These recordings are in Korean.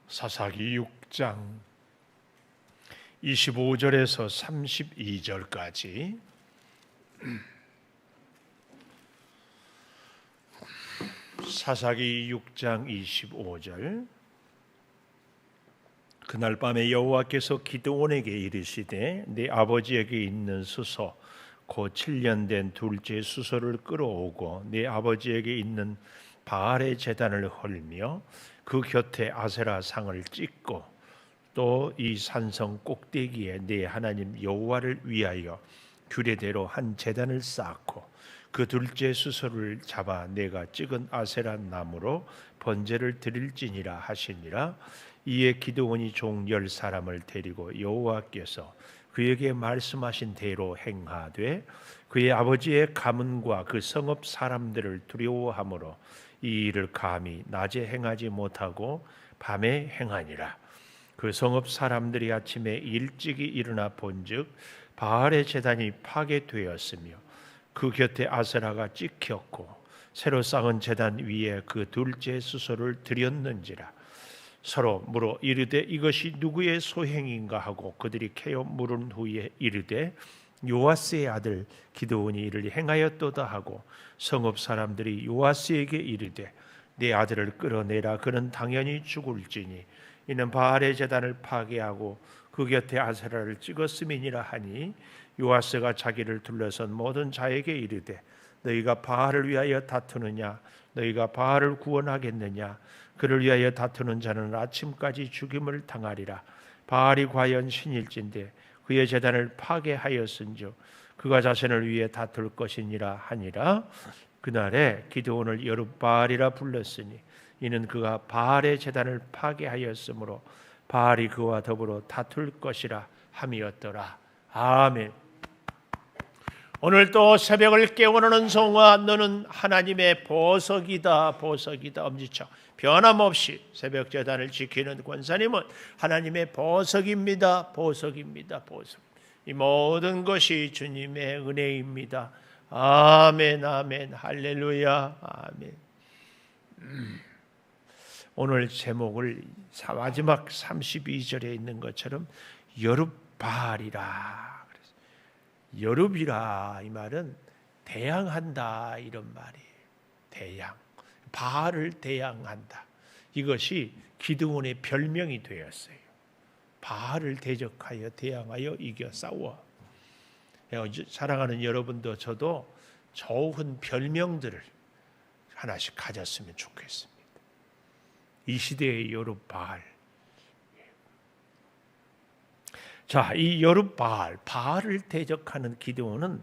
사사기 6장 25절에서 32절까지 사사기 6장 25절. 그날 밤에 여호와께서 기드온에게 이르시되 네 아버지에게 있는 수소 곧 7년 된 둘째 수소를 끌어오고 네 아버지에게 있는 바알의 제단을 헐며 그 곁에 아세라 상을 찍고 또 이 산성 꼭대기에 네 하나님 여호와를 위하여 규례대로 한 제단을 쌓고 그 둘째 수소를 잡아 내가 찍은 아세라 나무로 번제를 드릴지니라 하시니라. 이에 기드온이 종 10사람을 데리고 여호와께서 그에게 말씀하신 대로 행하되 그의 아버지의 가문과 그 성읍 사람들을 두려워하므로 이 일을 감히 낮에 행하지 못하고 밤에 행하니라. 그 성읍 사람들이 아침에 일찍이 일어나 본즉 바알의 제단이 파괴되었으며 그 곁에 아세라가 찍혔고 새로 쌓은 제단 위에 그 둘째 수소를 드렸는지라. 서로 물어 이르되 이것이 누구의 소행인가 하고 그들이 캐어 물은 후에 이르되 요아스의 아들 기드온이 이를 행하였도다 하고 성읍 사람들이 요아스에게 이르되 네 아들을 끌어내라. 그는 당연히 죽을지니 이는 바알의 제단을 파괴하고 그 곁에 아세라를 찍었음이니라 하니 요아스가 자기를 둘러선 모든 자에게 이르되 너희가 바알을 위하여 다투느냐? 너희가 바알을 구원하겠느냐? 그를 위하여 다투는 자는 아침까지 죽임을 당하리라. 바알이 과연 신일진데 그의 제단을 파괴하였은즉 그가 자신을 위해 다툴 것이니라 하니라. 그날에 기드온을 여룹바알이라 불렀으니 이는 그가 바알의 제단을 파괴하였으므로 바알이 그와 더불어 다툴 것이라 함이었더라. 아멘. 오늘 또 새벽을 깨우는 성화 너는 하나님의 보석이다. 보석이다. 엄지척 변함없이 새벽 제단을 지키는 권사님은 하나님의 보석입니다. 보석입니다. 보석. 이 모든 것이 주님의 은혜입니다. 아멘. 아멘. 할렐루야. 아멘. 오늘 제목을 마지막 32절에 있는 것처럼 여룹바알이라. 여룹이라 이 말은 대항한다 이런 말이에요. 대항. 바알을 대항한다. 이것이 기드온의 별명이 되었어요. 바알을 대적하여 대항하여 이겨 싸워. 사랑하는 여러분도 저도 좋은 별명들을 하나씩 가졌으면 좋겠습니다. 이 시대의 여룹바알. 자, 이 여룹바알, 바알을 대적하는 기드온은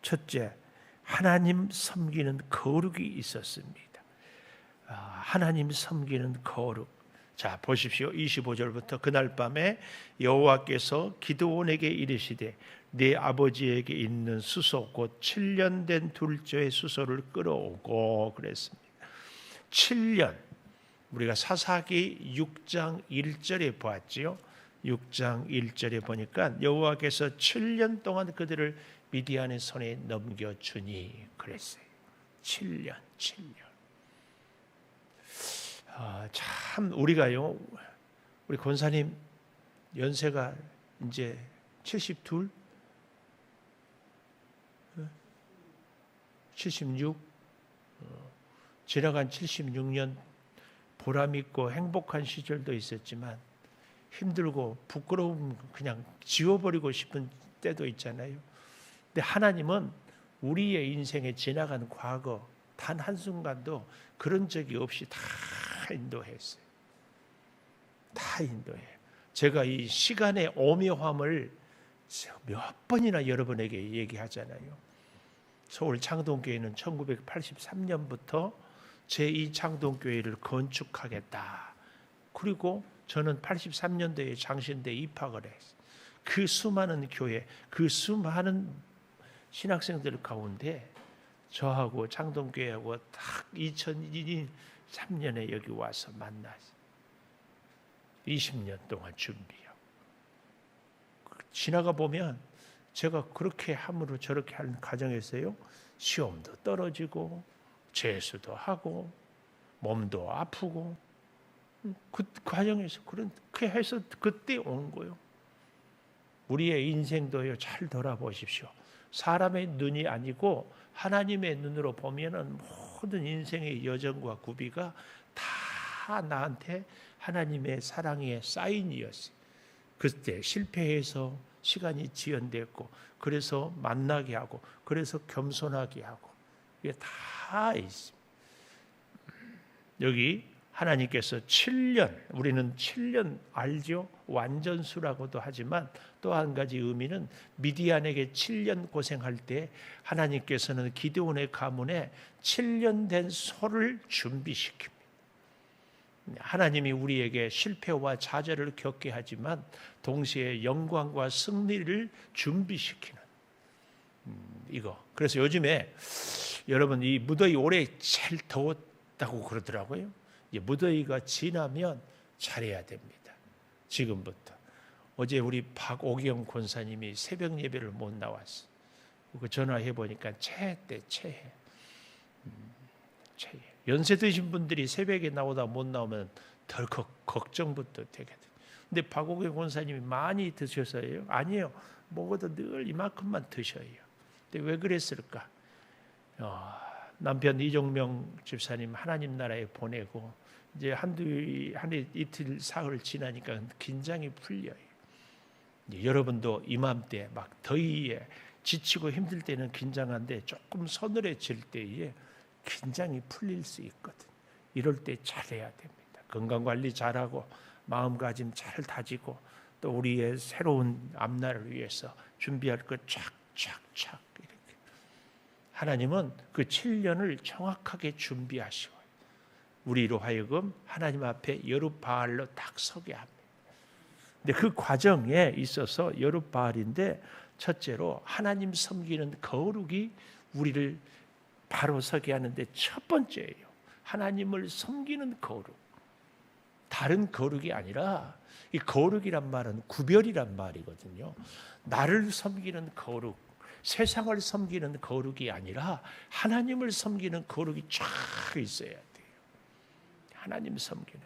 첫째, 하나님 섬기는 거룩이 있었습니다. 하나님 섬기는 거룩. 자, 보십시오. 25절부터 그날 밤에 여호와께서 기드온에게 이르시되 네 아버지에게 있는 수소 곧 7년 된 둘째 수소를 끌어오고 그랬습니다. 7년. 우리가 사사기 6장 1절에 보았지요. 6장 1절에 보니까 여호와께서 7년 동안 그들을 미디안의 손에 넘겨주니 그랬어요. 7년. 참 우리가요, 우리 권사님 연세가 이제 72, 76, 지나간 76년 보람 있고 행복한 시절도 있었지만 힘들고 부끄러움 그냥 지워버리고 싶은 때도 있잖아요. 근데 하나님은 우리의 인생에 지나간 과거 단 한순간도 그런 적이 없이 다 인도했어요. 다 인도해요. 제가 이 시간의 오묘함을 몇 번이나 여러분에게 얘기하잖아요. 서울 창동교회는 1983년부터 제2창동교회를 건축하겠다. 그리고 저는 83년도에 장신대에 입학을 했어요. 그 수많은 교회, 그 수많은 신학생들 가운데 저하고 창동교회하고 딱 2003년에 여기 와서 만났어요. 20년 동안 준비하고. 지나가 보면 제가 그렇게 함으로 저렇게 하는 과정에서요, 시험도 떨어지고 재수도 하고 몸도 아프고 그 과정에서 그렇게 해서 그때 온 거예요. 우리의 인생도요, 잘 돌아보십시오. 사람의 눈이 아니고 하나님의 눈으로 보면은 모든 인생의 여정과 구비가 다 나한테 하나님의 사랑의 사인이었어요. 그때 실패해서 시간이 지연됐고, 그래서 만나게 하고, 그래서 겸손하게 하고, 이게 다 있습니다. 여기 하나님께서 7년, 우리는 7년 알죠? 완전수라고도 하지만 또 한 가지 의미는 미디안에게 7년 고생할 때 하나님께서는 기드온의 가문에 7년 된 소를 준비시킵니다. 하나님이 우리에게 실패와 좌절을 겪게 하지만 동시에 영광과 승리를 준비시키는 이거. 그래서 요즘에 여러분 이 무더위 올해 제일 더웠다고 그러더라고요. 이제 무더위가 지나면 잘해야 됩니다. 지금부터. 어제 우리 박오경 권사님이 새벽 예배를 못 나왔어. 그 전화해 보니까 체했대, 체해. 체해. 연세 드신 분들이 새벽에 나오다 못 나오면 덜컥 걱정부터 되게 돼. 근데 박오경 권사님이 많이 드셔서요? 아니에요. 먹어도 늘 이만큼만 드셔요. 근데 왜 그랬을까? 남편 이종명 집사님 하나님 나라에 보내고 이제 이틀 사흘 지나니까 긴장이 풀려요. 여러분도 이맘때 막 더위에 지치고 힘들 때는 긴장한데 조금 서늘해질 때에 긴장이 풀릴 수 있거든. 이럴 때 잘해야 됩니다. 건강관리 잘하고 마음가짐 잘 다지고 또 우리의 새로운 앞날을 위해서 준비할 것 착착착 이렇게. 하나님은 그 7년을 정확하게 준비하시고 우리로 하여금 하나님 앞에 여룻바알로 딱 서게 합니다. 근데 그 과정에 있어서 여룻바알인데 첫째로 하나님 섬기는 거룩이 우리를 바로 서게 하는데 첫 번째예요. 하나님을 섬기는 거룩. 다른 거룩이 아니라 이 거룩이란 말은 구별이란 말이거든요. 나를 섬기는 거룩, 세상을 섬기는 거룩이 아니라 하나님을 섬기는 거룩이 쫙 있어야 돼요. 하나님 섬기는.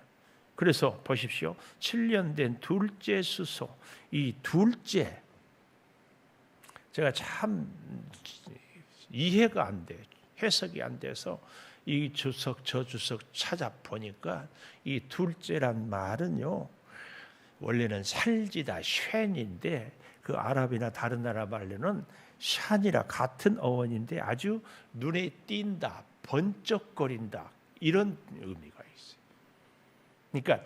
그래서 보십시오. 7년 된 둘째 수소. 이 둘째 제가 참 이해가 안 돼요. 해석이 안 돼서 이 주석 저 주석 찾아보니까 이 둘째란 말은요. 원래는 살지다 쉔인데 그 아랍이나 다른 나라 말로는 샨이라 같은 어원인데 아주 눈에 띈다, 번쩍거린다 이런 의미가 있어요. 그러니까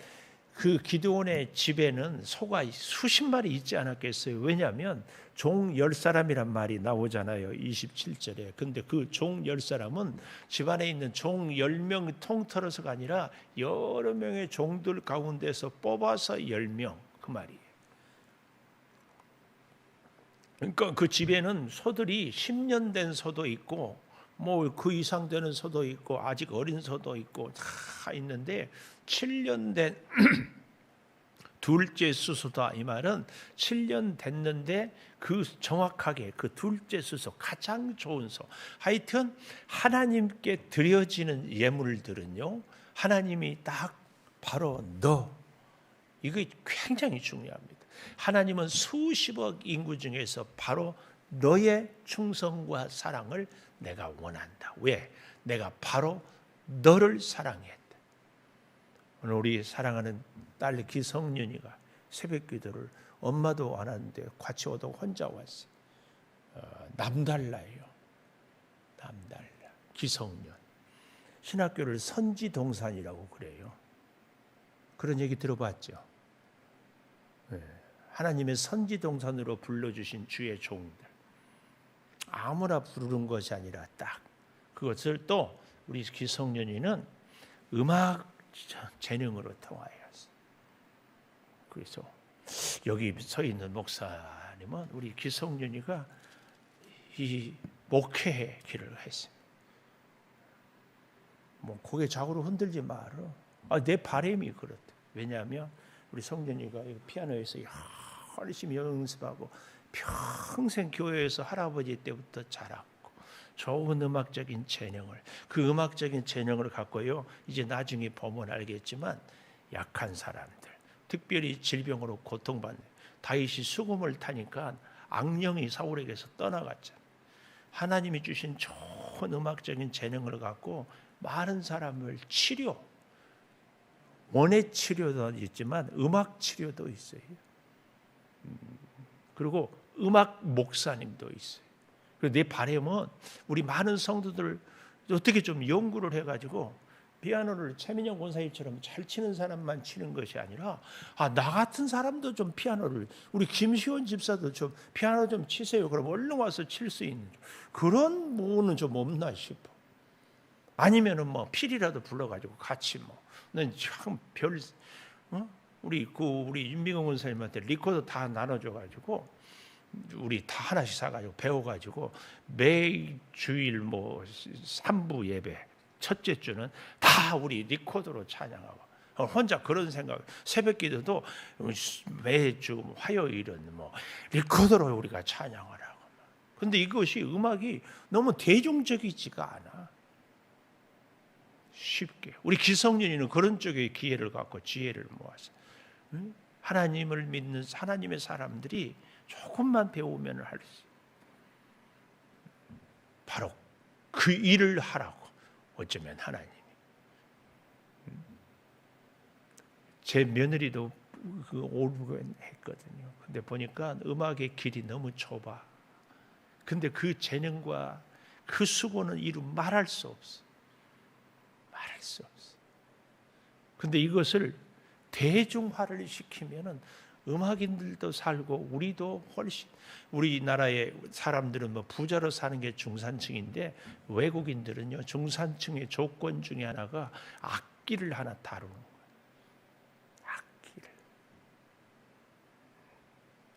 그 기드온의 집에는 소가 수십 마리 있지 않았겠어요. 왜냐하면 종 10사람이란 말이 나오잖아요. 27절에. 근데 그 종 10사람은 집안에 있는 종 10명 통틀어서가 아니라 여러 명의 종들 가운데서 뽑아서 10명 그 말이에요. 그러니까 그 집에는 소들이 10년 된 소도 있고 뭐 그 이상 되는 소도 있고 아직 어린 소도 있고 다 있는데 7년 된 둘째 수소다 이 말은 7년 됐는데 그 정확하게 그 둘째 수소 가장 좋은 소 하여튼 하나님께 드려지는 예물들은요 하나님이 딱 바로 너 이게 굉장히 중요합니다. 하나님은 수십억 인구 중에서 바로 너의 충성과 사랑을 내가 원한다. 왜? 내가 바로 너를 사랑했다. 오늘 우리 사랑하는 딸 기성윤이가 새벽 기도를 엄마도 안 하는데 같이 오다가 혼자 왔어요. 남달라요. 남달라. 기성윤. 신학교를 선지동산이라고 그래요. 그런 얘기 들어봤죠? 네. 하나님의 선지동산으로 불러주신 주의 종들. 아무나 부르는 것이 아니라 딱 그것을 또 우리 기성윤이는 음악 재능으로 통하여서 그래서 여기 서 있는 목사님은 우리 기성윤이가 이 목회의 길을 했습니다. 뭐 고개 좌우로 흔들지 말아. 내 바람이 그렇다. 왜냐하면 우리 성준이가 피아노에서 열심히 연습하고 평생 교회에서 할아버지 때부터 자랐고 좋은 음악적인 재능을, 그 음악적인 재능을 갖고요, 이제 나중에 보면 알겠지만 약한 사람들, 특별히 질병으로 고통받는, 다윗이 수금을 타니까 악령이 사울에게서 떠나갔잖아요. 하나님이 주신 좋은 음악적인 재능을 갖고 많은 사람을 치료, 원의 치료도 있지만 음악 치료도 있어요. 그리고 음악 목사님도 있어요. 그래서 내 바람은 우리 많은 성도들 어떻게 좀 연구를 해가지고 피아노를 최민영 권사님처럼 잘 치는 사람만 치는 것이 아니라 나 같은 사람도 좀 피아노를, 우리 김시원 집사도 좀 피아노 좀 치세요. 그럼 얼른 와서 칠 수 있는 그런 뭐는 좀 없나 싶어. 아니면은 뭐 필이라도 불러가지고 같이 난참별 우리 윤미경 권사님한테 리코더 다 나눠줘가지고 우리 다 하나씩 사가지고 배워가지고 매주일 3부 예배 첫째 주는 다 우리 리코더로 찬양하고, 혼자 그런 생각, 새벽 기도도 매주 화요일은 리코더로 우리가 찬양을 하고. 근데 이것이 음악이 너무 대중적이지가 않아. 쉽게 우리 기성윤이는 그런 쪽의 기회를 갖고 지혜를 모아서 하나님을 믿는 하나님의 사람들이 조금만 배우면 할 수 있어요. 바로 그 일을 하라고 어쩌면 하나님이. 제 며느리도 그 오르곤 했거든요. 근데 보니까 음악의 길이 너무 좁아. 근데 그 재능과 그 수고는 이루 말할 수 없어. 말할 수 없어. 근데 이것을 대중화를 시키면은 음악인들도 살고 우리도 훨씬, 우리나라의 사람들은 부자로 사는 게 중산층인데 외국인들은요, 중산층의 조건 중에 하나가 악기를 하나 다루는 거예요. 악기를.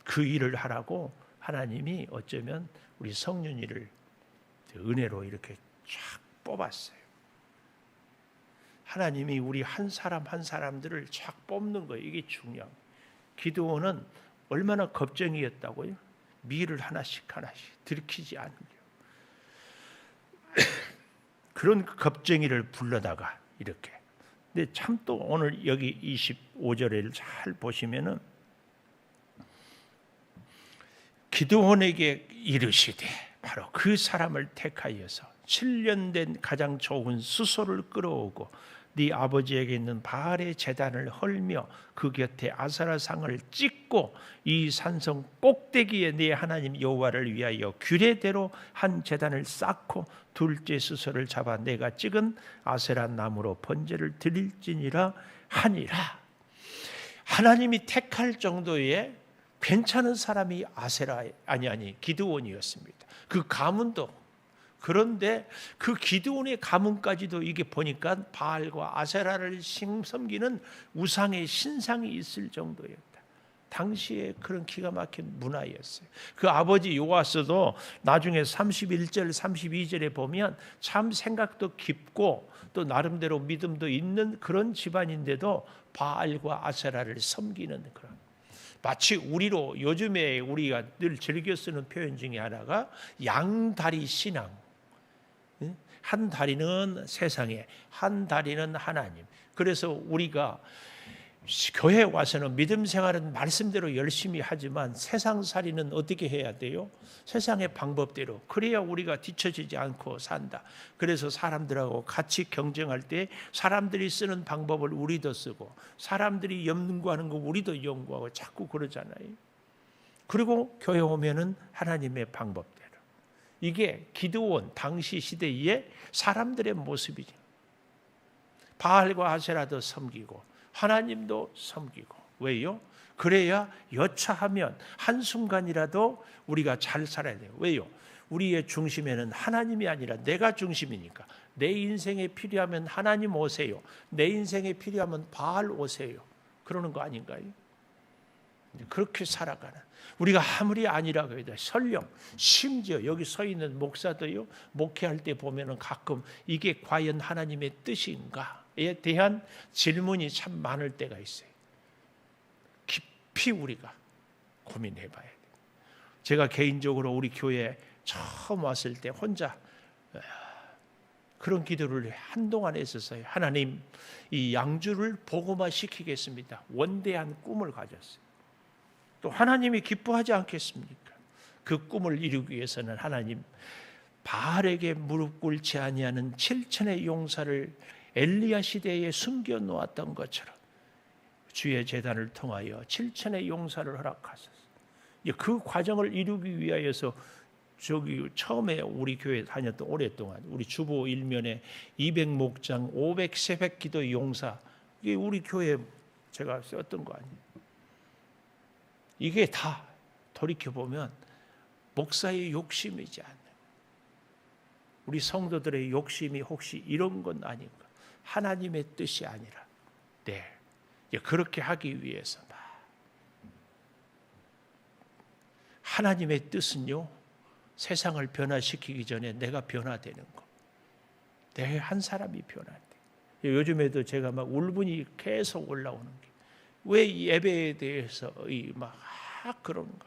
그 일을 하라고 하나님이 어쩌면 우리 성윤이를 은혜로 이렇게 쫙 뽑았어요. 하나님이 우리 한 사람 한 사람들을 쫙 뽑는 거예요. 이게 중요합니다. 기드온은 얼마나 겁쟁이였다고요? 밀을 하나씩 들키지 않으려. 그런 겁쟁이를 불러다가 이렇게. 근데 참 또 오늘 여기 25절을 잘 보시면은 기드온에게 이르시되, 바로 그 사람을 택하여서 7년 된 가장 좋은 수소를 끌어오고 네 아버지에게 있는 바알의 제단을 헐며 그 곁에 아세라상을 찍고 이 산성 꼭대기에 네 하나님 여호와를 위하여 규례대로 한 제단을 쌓고 둘째 수소를 잡아 내가 찍은 아세라 나무로 번제를 드릴지니라 하니라. 하나님이 택할 정도의 괜찮은 사람이 기드온이었습니다. 그 가문도. 그런데 그 기드온의 가문까지도 이게 보니까 바알과 아세라를 섬기는 우상의 신상이 있을 정도였다. 당시에 그런 기가 막힌 문화였어요. 그 아버지 요아스도 나중에 31절 32절에 보면 참 생각도 깊고 또 나름대로 믿음도 있는 그런 집안인데도 바알과 아세라를 섬기는 그런, 마치 우리로 요즘에 우리가 늘 즐겨 쓰는 표현 중에 하나가 양다리 신앙. 한 다리는 세상에, 한 다리는 하나님. 그래서 우리가 교회에 와서는 믿음 생활은 말씀대로 열심히 하지만 세상살이는 어떻게 해야 돼요? 세상의 방법대로. 그래야 우리가 뒤처지지 않고 산다. 그래서 사람들하고 같이 경쟁할 때 사람들이 쓰는 방법을 우리도 쓰고, 사람들이 연구하는 거 우리도 연구하고 자꾸 그러잖아요. 그리고 교회 오면은 하나님의 방법대로. 이게 기드온 당시 시대의 사람들의 모습이죠. 바알과 아세라도 섬기고 하나님도 섬기고. 왜요? 그래야 여차하면 한순간이라도 우리가 잘 살아야 돼요. 왜요? 우리의 중심에는 하나님이 아니라 내가 중심이니까. 내 인생에 필요하면 하나님 오세요. 내 인생에 필요하면 바알 오세요. 그러는 거 아닌가요? 그렇게 살아가는, 우리가 아무리 아니라고 해도 설령 심지어 여기 서 있는 목사도요, 목회할 때 보면은 가끔 이게 과연 하나님의 뜻인가에 대한 질문이 참 많을 때가 있어요. 깊이 우리가 고민해 봐야 돼요. 제가 개인적으로 우리 교회에 처음 왔을 때 혼자 그런 기도를 한동안 했었어요. 하나님, 이 양주를 복음화 시키겠습니다. 원대한 꿈을 가졌어요. 또 하나님이 기뻐하지 않겠습니까? 그 꿈을 이루기 위해서는 하나님, 바알에게 무릎 꿇지 아니하는 7천의 용사를 엘리야 시대에 숨겨 놓았던 것처럼 주의 제단을 통하여 7천의 용사를 허락하소서. 그 과정을 이루기 위하여서 처음에 우리 교회 다녔던 오랫동안 우리 주보 일면에 200목장 500 새벽 기도 용사, 이게 우리 교회 제가 썼던 거 아니에요. 이게 다 돌이켜보면 목사의 욕심이지 않나요? 우리 성도들의 욕심이 혹시 이런 건 아닌가? 하나님의 뜻이 아니라, 그렇게 하기 위해서 하나님의 뜻은요, 세상을 변화시키기 전에 내가 변화되는 거, 내 한 사람이 변화돼. 요즘에도 제가 막 울분이 계속 올라오는 게, 왜 예배에 대해서 막 그런가?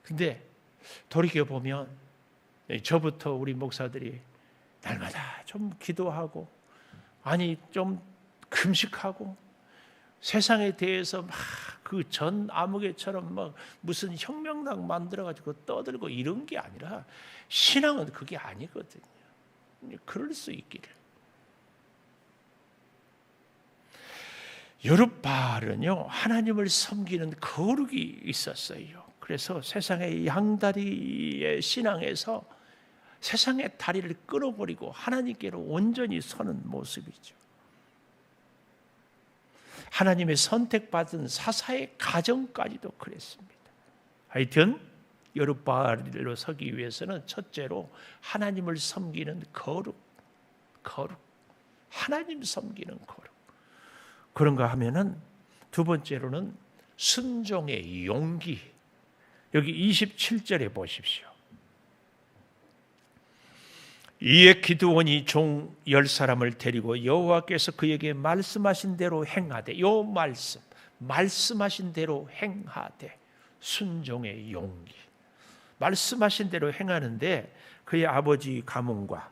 근데 돌이켜 보면 저부터 우리 목사들이 날마다 좀 기도하고, 아니 좀 금식하고, 세상에 대해서 막 그 전 아무개처럼 막 무슨 혁명당 만들어가지고 떠들고 이런 게 아니라, 신앙은 그게 아니거든요. 그럴 수 있기를. 여룻바알은요, 하나님을 섬기는 거룩이 있었어요. 그래서 세상의 양다리의 신앙에서 세상의 다리를 끊어버리고 하나님께로 온전히 서는 모습이죠. 하나님의 선택받은 사사의 가정까지도 그랬습니다. 하여튼 여룻바알로 서기 위해서는 첫째로 하나님을 섬기는 거룩, 하나님 섬기는 거룩. 그런가 하면은 두 번째로는 순종의 용기. 여기 27절에 보십시오. 이에 기드온이 종 10사람을 데리고 여호와께서 그에게 말씀하신 대로 행하되, 요 말씀하신 대로 행하되, 순종의 용기. 말씀하신 대로 행하는데 그의 아버지 가문과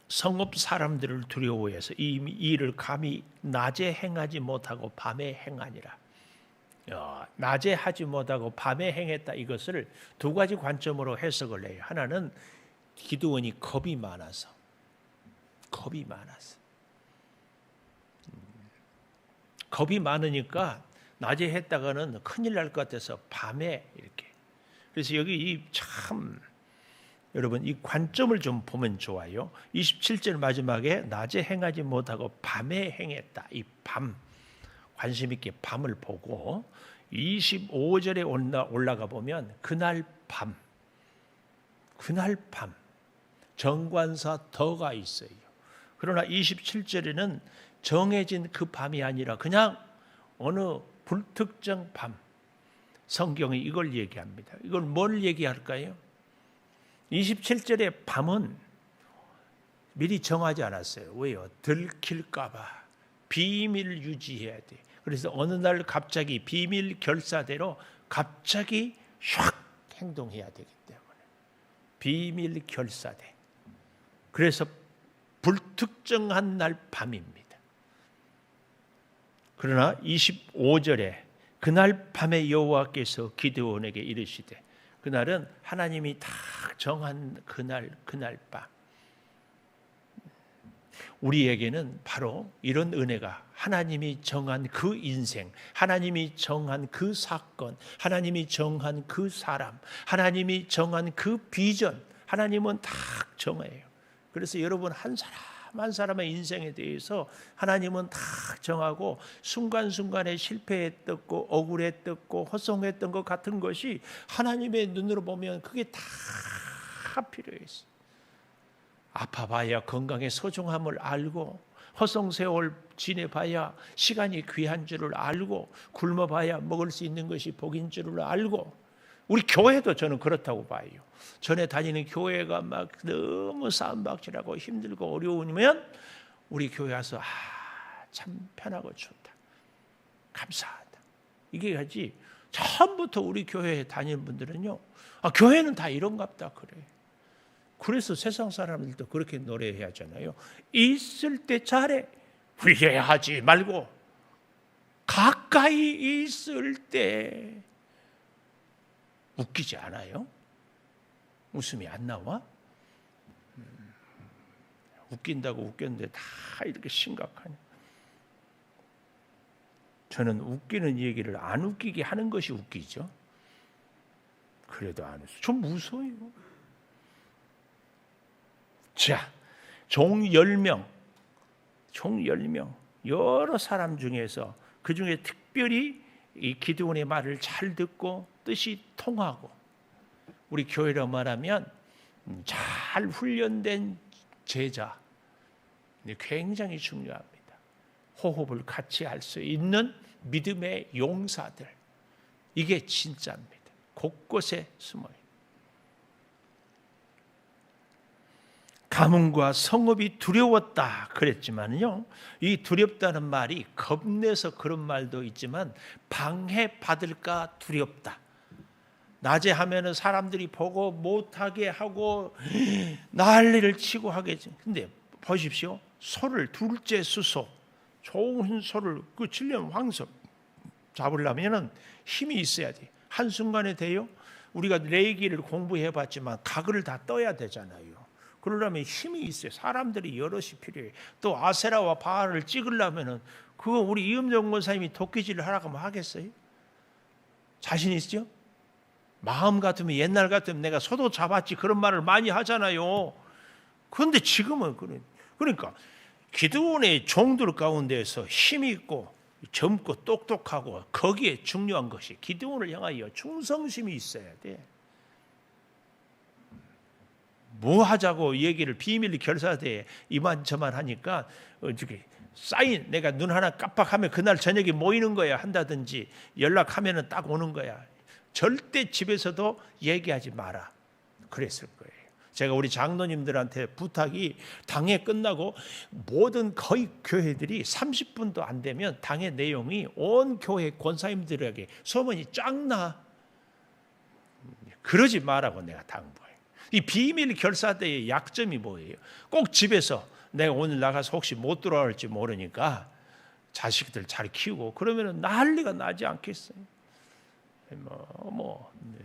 성읍 사람들을 두려워해서 이 일을 감히 낮에 행하지 못하고 밤에 행하니라. 낮에 하지 못하고 밤에 행했다, 이것을 두 가지 관점으로 해석을 해요. 하나는 기드온이 겁이 많아서. 겁이 많으니까 낮에 했다가는 큰일 날 것 같아서 밤에 이렇게. 그래서 여기 여러분 이 관점을 좀 보면 좋아요. 27절 마지막에 낮에 행하지 못하고 밤에 행했다. 이 밤, 관심 있게 밤을 보고 25절에 올라가 보면 그날 밤 정관사 더가 있어요. 그러나 27절에는 정해진 그 밤이 아니라 그냥 어느 불특정 밤. 성경이 이걸 얘기합니다. 이걸 뭘 얘기할까요? 27절의 밤은 미리 정하지 않았어요. 왜요? 들킬까 봐 비밀 유지해야 돼. 그래서 어느 날 갑자기 비밀 결사대로 갑자기 샥 행동해야 되기 때문에 비밀 결사대. 그래서 불특정한 날 밤입니다. 그러나 25절에 그날 밤에 여호와께서 기드온에게 이르시되, 그날은 하나님이 다 정한 그날 밤. 우리에게는 바로 이런 은혜가, 하나님이 정한 그 인생, 하나님이 정한 그 사건, 하나님이 정한 그 사람, 하나님이 정한 그 비전, 하나님은 다 정해요. 그래서 여러분 한 사람 한 사람의 인생에 대해서 하나님은 다 정하고, 순간순간에 실패했었고 억울했었고 허송했던 것 같은 것이 하나님의 눈으로 보면 그게 다 필요했어요. 아파봐야 건강의 소중함을 알고, 허송세월 지내봐야 시간이 귀한 줄을 알고, 굶어봐야 먹을 수 있는 것이 복인 줄을 알고, 우리 교회도 저는 그렇다고 봐요. 전에 다니는 교회가 막 너무 싸움박질하고 힘들고 어려우면 우리 교회 와서 참 편하고 좋다, 감사하다, 이게 하지 처음부터 우리 교회에 다니는 분들은요, 교회는 다 이런갑다 그래. 그래서 세상 사람들도 그렇게 노래해야 하잖아요. 있을 때 잘해. 회개하지 말고 가까이 있을 때. 웃기지 않아요? 웃음이 안 나와? 웃긴다고 웃겼는데 다 이렇게 심각하냐. 저는 웃기는 얘기를 안 웃기게 하는 것이 웃기죠. 그래도 안 웃어요. 좀 무서워요. 자, 종 10명, 여러 사람 중에서 그 중에 특별히 이 기드온의 말을 잘 듣고 뜻이 통하고, 우리 교회로 말하면 잘 훈련된 제자, 굉장히 중요합니다. 호흡을 같이 할 수 있는 믿음의 용사들, 이게 진짜입니다. 곳곳에 숨어요. 가문과 성읍이 두려웠다 그랬지만요, 이 두렵다는 말이 겁내서 그런 말도 있지만 방해받을까 두렵다. 낮에 하면은 사람들이 보고 못하게 하고 난리를 치고 하겠지. 근데 보십시오, 소를, 둘째 수소, 좋은 소를, 그 7년 황소 잡으려면은 힘이 있어야 돼. 한순간에 돼요? 우리가 레이기를 공부해봤지만 가글을 다 떠야 되잖아요. 그러려면 힘이 있어요. 사람들이 여럿이 필요해요. 또 아세라와 바알을 찍으려면은 그거 우리 이음정 권사님이 도끼질을 하라고 하면 하겠어요? 자신 있죠? 마음 같으면, 옛날 같으면 내가 소도 잡았지, 그런 말을 많이 하잖아요. 그런데 지금은 그러니까 기드온의 종들 가운데에서 힘이 있고 젊고 똑똑하고, 거기에 중요한 것이 기드온을 향하여 충성심이 있어야 돼. 뭐 하자고 얘기를 비밀리 결사대에 이만저만 하니까 어떻게 사인, 내가 눈 하나 깜빡하면 그날 저녁에 모이는 거야 한다든지 연락하면은 딱 오는 거야. 절대 집에서도 얘기하지 마라 그랬을 거예요. 제가 우리 장로님들한테 부탁이, 당회 끝나고 모든 거의 교회들이 30분도 안 되면 당회 내용이 온 교회 권사님들에게 소문이 쫙 나. 그러지 마라고 내가 당부해요. 이 비밀 결사대의 약점이 뭐예요? 꼭 집에서 내가 오늘 나가서 혹시 못 돌아올지 모르니까 자식들 잘 키우고 그러면 난리가 나지 않겠어요?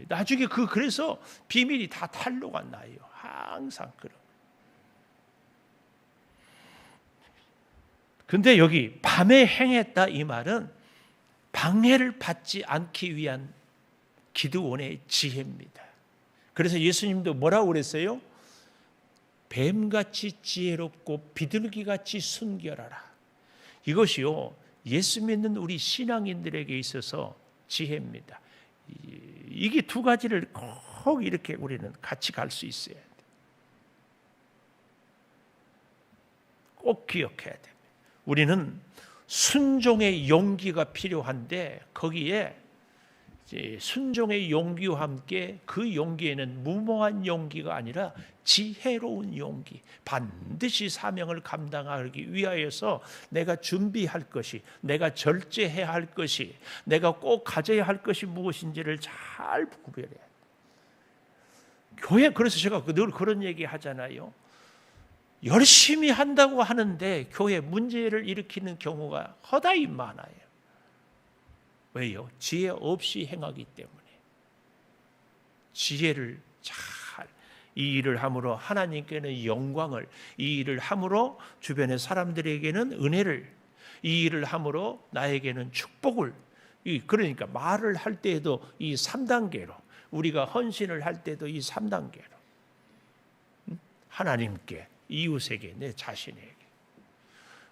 나중에 그래서 비밀이 다 탄로가 나요. 항상 그런. 근데 여기 밤에 행했다 이 말은 방해를 받지 않기 위한 기드온의 지혜입니다. 그래서 예수님도 뭐라고 그랬어요? 뱀같이 지혜롭고 비둘기같이 순결하라. 이것이요, 예수 믿는 우리 신앙인들에게 있어서 지혜입니다. 이게 두 가지를 꼭 이렇게 우리는 같이 갈 수 있어야 돼요. 꼭 기억해야 됩니다. 우리는 순종의 용기가 필요한데, 거기에 순종의 용기와 함께 그 용기에는 무모한 용기가 아니라 지혜로운 용기, 반드시 사명을 감당하기 위하여서 내가 준비할 것이, 내가 절제해야 할 것이, 내가 꼭 가져야 할 것이 무엇인지를 잘 구별해야 돼요. 교회, 그래서 제가 늘 그런 얘기 하잖아요. 열심히 한다고 하는데 교회 문제를 일으키는 경우가 허다히 많아요. 왜요? 지혜 없이 행하기 때문에. 지혜를 잘, 이 일을 함으로 하나님께는 영광을, 이 일을 함으로 주변의 사람들에게는 은혜를, 이 일을 함으로 나에게는 축복을. 그러니까 말을 할 때에도 이 3단계로, 우리가 헌신을 할 때도 이 3단계로, 하나님께, 이웃에게, 내 자신에게.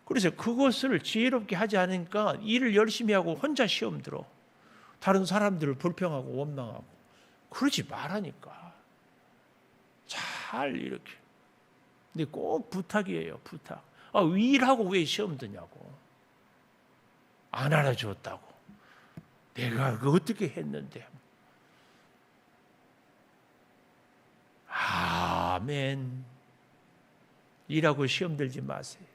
그래서 그것을 지혜롭게 하지 않으니까 일을 열심히 하고 혼자 시험 들어. 다른 사람들을 불평하고 원망하고. 그러지 말라니까. 잘 이렇게. 근데 꼭 부탁이에요, 부탁. 일하고 왜 시험 드냐고. 안 알아줬다고. 내가 그거 어떻게 했는데. 아멘. 일하고 시험 들지 마세요.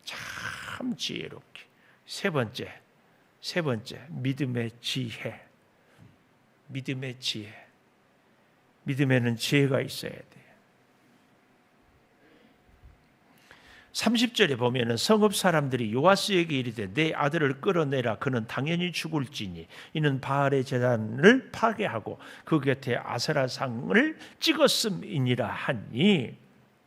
참 지혜롭게. 세 번째, 세 번째, 믿음의 지혜. 믿음의 지혜. 믿음에는 지혜가 있어야 돼요. 30절에 보면은 성읍 사람들이 요아스에게 이르되 내 아들을 끌어내라. 그는 당연히 죽을지니 이는 바알의 제단을 파괴하고 그 곁에 아세라상을 찍었음이니라 하니,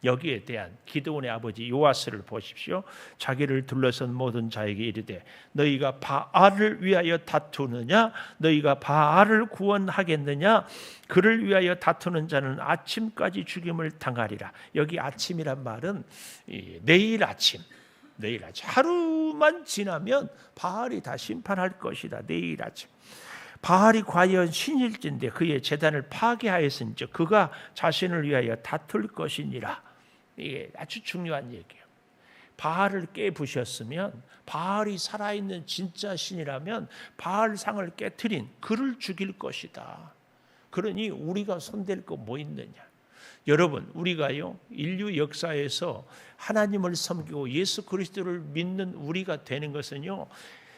여기에 대한 기드온의 아버지 요아스를 보십시오. 자기를 둘러선 모든 자에게 이르되 너희가 바알을 위하여 다투느냐? 너희가 바알을 구원하겠느냐? 그를 위하여 다투는 자는 아침까지 죽임을 당하리라. 여기 아침이란 말은 내일 아침. 하루만 지나면 바알이 다 심판할 것이다. 내일 아침. 바알이 과연 신일진데 그의 제단을 파괴하였은즉 그가 자신을 위하여 다툴 것이니라. 이게 아주 중요한 얘기예요. 바알을 깨부셨으면, 바알이 살아있는 진짜 신이라면 바알상을 깨트린 그를 죽일 것이다. 그러니 우리가 손댈 거 뭐 있느냐? 여러분, 우리가요 인류 역사에서 하나님을 섬기고 예수 그리스도를 믿는 우리가 되는 것은요,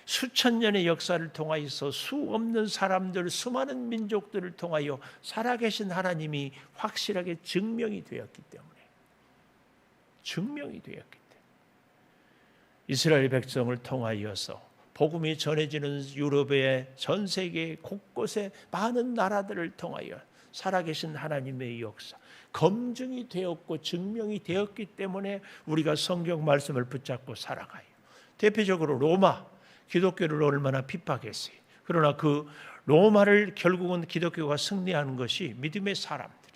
수천 년의 역사를 통하여서 수 없는 사람들, 수많은 민족들을 통하여 살아계신 하나님이 확실하게 증명이 되었기 때문에. 이스라엘 백성을 통하여서 복음이 전해지는 유럽의 전 세계 곳곳에 많은 나라들을 통하여 살아계신 하나님의 역사, 검증이 되었고 증명이 되었기 때문에 우리가 성경 말씀을 붙잡고 살아가요. 대표적으로 로마, 기독교를 얼마나 핍박했어요. 그러나 그 로마를 결국은 기독교가 승리하는 것이 믿음의 사람들이에요.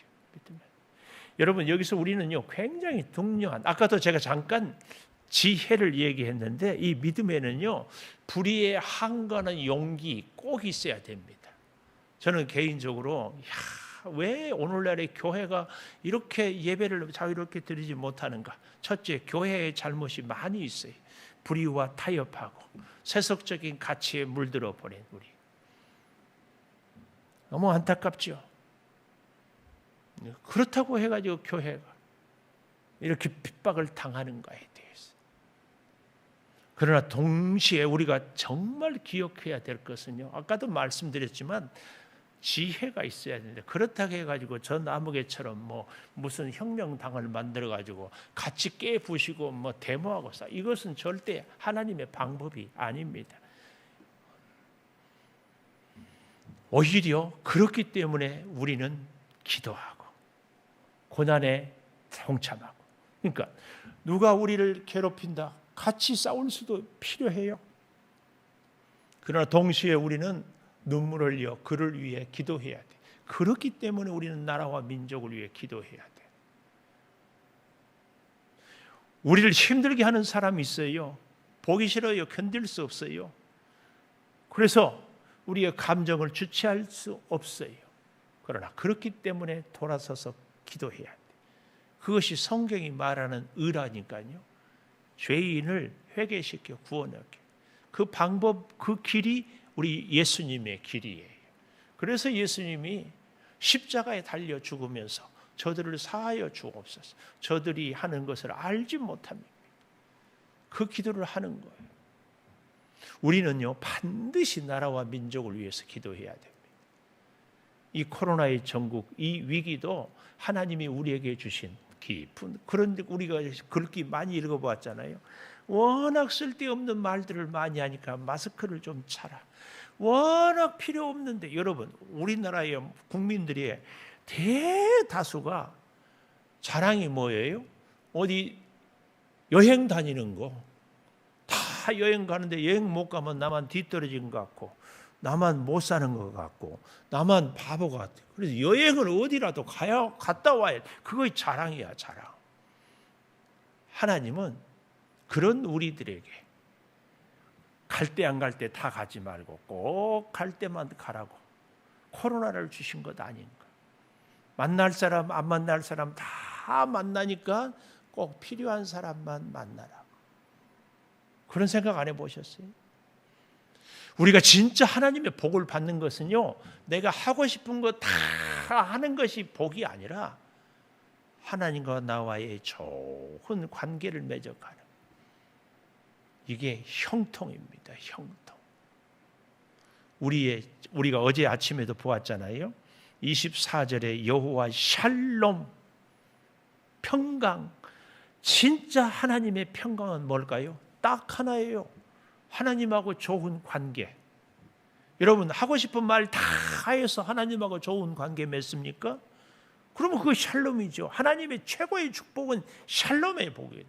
여러분, 여기서 우리는요 굉장히 중요한, 아까도 제가 잠깐 지혜를 얘기했는데, 이 믿음에는요 불의에 항거하는 용기 꼭 있어야 됩니다. 저는 개인적으로 왜 오늘날의 교회가 이렇게 예배를 자유롭게 드리지 못하는가? 첫째, 교회의 잘못이 많이 있어요. 불의와 타협하고 세속적인 가치에 물들어 버린 우리. 너무 안타깝죠. 그렇다고 해가지고 교회가 이렇게 핍박을 당하는가에 대해서. 그러나 동시에 우리가 정말 기억해야 될 것은요, 아까도 말씀드렸지만 지혜가 있어야 되는데, 그렇다고 해가지고 저 나무개처럼 뭐 무슨 혁명당을 만들어가지고 같이 깨부시고 뭐 데모하고 싸, 이것은 절대 하나님의 방법이 아닙니다. 오히려 그렇기 때문에 우리는 기도하고 고난에 동참하고, 그러니까 누가 우리를 괴롭힌다, 같이 싸울 수도 필요해요. 그러나 동시에 우리는 눈물을 흘려 그를 위해 기도해야 돼. 그렇기 때문에 우리는 나라와 민족을 위해 기도해야 돼. 우리를 힘들게 하는 사람이 있어요. 보기 싫어요. 견딜 수 없어요. 그래서 우리의 감정을 주체할 수 없어요. 그러나 그렇기 때문에 돌아서서 기도해야 돼. 그것이 성경이 말하는 의라니까요. 죄인을 회개시켜 구원하게. 그 방법, 그 길이 우리 예수님의 길이에요. 그래서 예수님이 십자가에 달려 죽으면서 저들을 사하여 주옵소서, 저들이 하는 것을 알지 못합니다. 그 기도를 하는 거예요. 우리는요 반드시 나라와 민족을 위해서 기도해야 됩니다. 이 코로나의 전국, 이 위기도 하나님이 우리에게 주신 깊은, 그런데 우리가 글귀 많이 읽어보았잖아요. 워낙 쓸데없는 말들을 많이 하니까 마스크를 좀 차라. 워낙 필요 없는데, 여러분, 우리나라의 국민들의 대다수가 자랑이 뭐예요? 어디 여행 다니는 거. 다 여행 가는데 여행 못 가면 나만 뒤떨어진 것 같고, 나만 못 사는 것 같고, 나만 바보 같아. 그래서 여행을 어디라도 갔다 와야 돼. 그거의 자랑이야, 자랑. 하나님은 그런 우리들에게 갈 때 안 갈 때 다 가지 말고 꼭 갈 때만 가라고 코로나를 주신 것 아닌가. 만날 사람 안 만날 사람 다 만나니까 꼭 필요한 사람만 만나라. 그런 생각 안 해보셨어요? 우리가 진짜 하나님의 복을 받는 것은요, 내가 하고 싶은 거 다 하는 것이 복이 아니라 하나님과 나와의 좋은 관계를 맺어가는, 이게 형통입니다. 형통. 우리가 어제 아침에도 보았잖아요. 24절에 여호와 샬롬, 평강. 진짜 하나님의 평강은 뭘까요? 딱 하나예요. 하나님하고 좋은 관계. 여러분 하고 싶은 말 다 해서 하나님하고 좋은 관계 맺습니까? 그러면 그거 샬롬이죠. 하나님의 최고의 축복은 샬롬의 복이에요.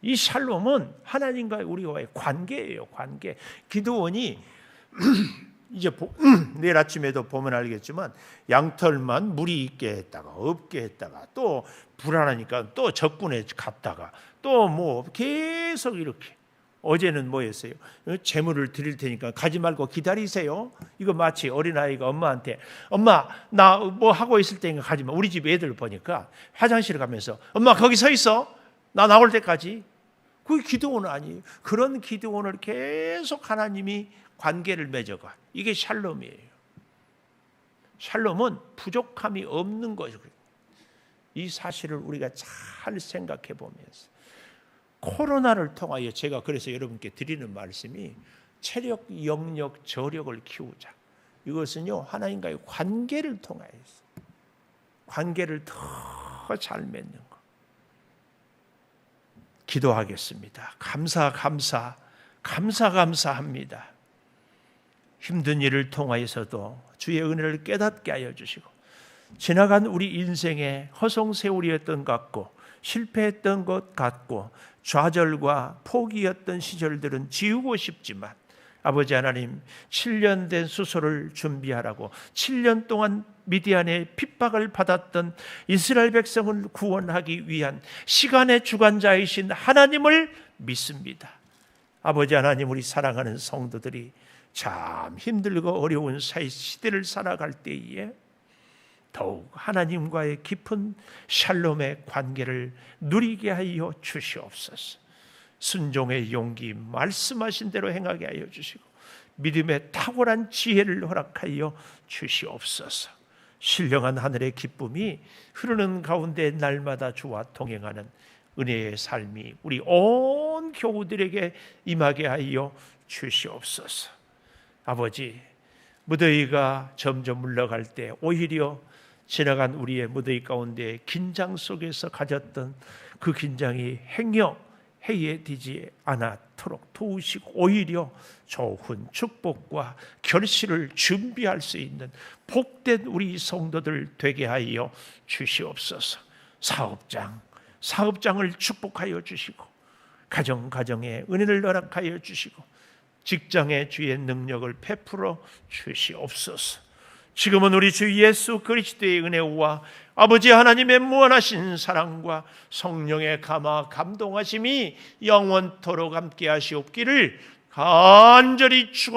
이 샬롬은 하나님과 우리와의 관계예요. 관계. 기드온이 이제 내일 아침에도 보면 알겠지만 양털만 물이 있게 했다가 없게 했다가 또 불안하니까 또 적군에 갔다가 또 뭐 계속 이렇게. 어제는 뭐였어요? 재물을 드릴 테니까 가지 말고 기다리세요. 이거 마치 어린아이가 엄마한테 엄마 나 뭐 하고 있을 때니까 가지 마. 우리 집 애들 보니까 화장실 가면서 엄마 거기 서 있어. 나 나올 때까지. 그게 기드온은 아니에요. 그런 기드온을 계속 하나님이 관계를 맺어가. 이게 샬롬이에요. 샬롬은 부족함이 없는 거죠. 이 사실을 우리가 잘 생각해 보면서 코로나를 통하여 제가 그래서 여러분께 드리는 말씀이 체력, 영력, 저력을 키우자. 이것은요 하나님과의 관계를 통하여서 관계를 더 잘 맺는 것. 기도하겠습니다. 감사합니다. 힘든 일을 통하여서도 주의 은혜를 깨닫게 하여 주시고 지나간 우리 인생의 허송세월이었던 것 같고 실패했던 것 같고 좌절과 포기였던 시절들은 지우고 싶지만 아버지 하나님 7년 된 수소를 준비하라고 7년 동안 미디안의 핍박을 받았던 이스라엘 백성을 구원하기 위한 시간의 주관자이신 하나님을 믿습니다. 아버지 하나님, 우리 사랑하는 성도들이 참 힘들고 어려운 시대를 살아갈 때에 더욱 하나님과의 깊은 샬롬의 관계를 누리게 하여 주시옵소서. 순종의 용기, 말씀하신 대로 행하게 하여 주시고 믿음의 탁월한 지혜를 허락하여 주시옵소서. 신령한 하늘의 기쁨이 흐르는 가운데 날마다 주와 동행하는 은혜의 삶이 우리 온 교우들에게 임하게 하여 주시옵소서. 아버지, 무더위가 점점 물러갈 때 오히려 지나간 우리의 무더위 가운데 긴장 속에서 가졌던 그 긴장이 행여 해이해지지 않도록 도우시고 오히려 좋은 축복과 결실을 준비할 수 있는 복된 우리 성도들 되게 하여 주시옵소서. 사업장을 축복하여 주시고 가정에 은혜를 허락하여 주시고 직장의 주의 능력을 베풀어 주시옵소서. 지금은 우리 주 예수 그리스도의 은혜와 아버지 하나님의 무한하신 사랑과 성령의 감동하심이 영원토록 함께 하시옵기를 간절히 축원합니다.